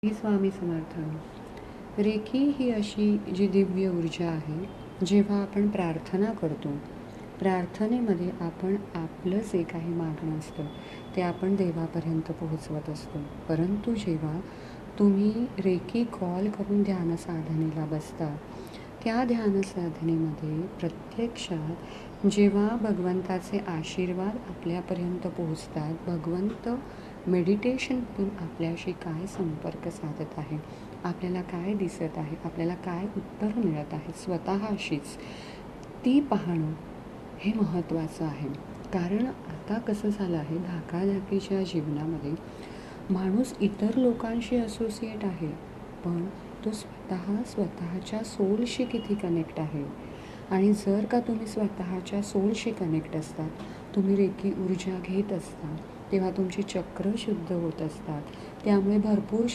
Shri Swami Samarth. Recce ही अशी जी दिव्य ऊर्जा आहे, जेव्हा आपण प्रार्थना करतो, प्रार्थनेमध्ये आपण आपलं जे काही मागणं असतं ते आपण देवापर्यंत पोहोचवत असतो. परंतु जेव्हा तुम्ही रेकी कॉल करून ध्यान साधनेला बसता, त्या ध्यान साधनेमध्ये प्रत्यक्षात जेव्हा भगवंताचे आशीर्वाद आपल्यापर्यंत पोहोचतात, भगवंत मेडिटेशनमधून आपल्याशी काय संपर्क साधत आहे, आपल्याला काय दिसत आहे, आपल्याला काय उत्तर मिळत आहे स्वतःशीच, ती पाहणं हे महत्त्वाचं आहे. कारण आता कसं झालं आहे, धाकाधाकीच्या जीवनामध्ये माणूस इतर लोकांशी असोसिएट आहे, पण तो स्वतःच्या सोलशी किती कनेक्ट आहे. आणि जर का तुम्ही स्वतःच्या सोलशी कनेक्ट असतात, तुम्ही रेकी ऊर्जा घेत असता, तेव्हा तुमची चक्र शुद्ध होत असतात. त्यामुळे भरपूर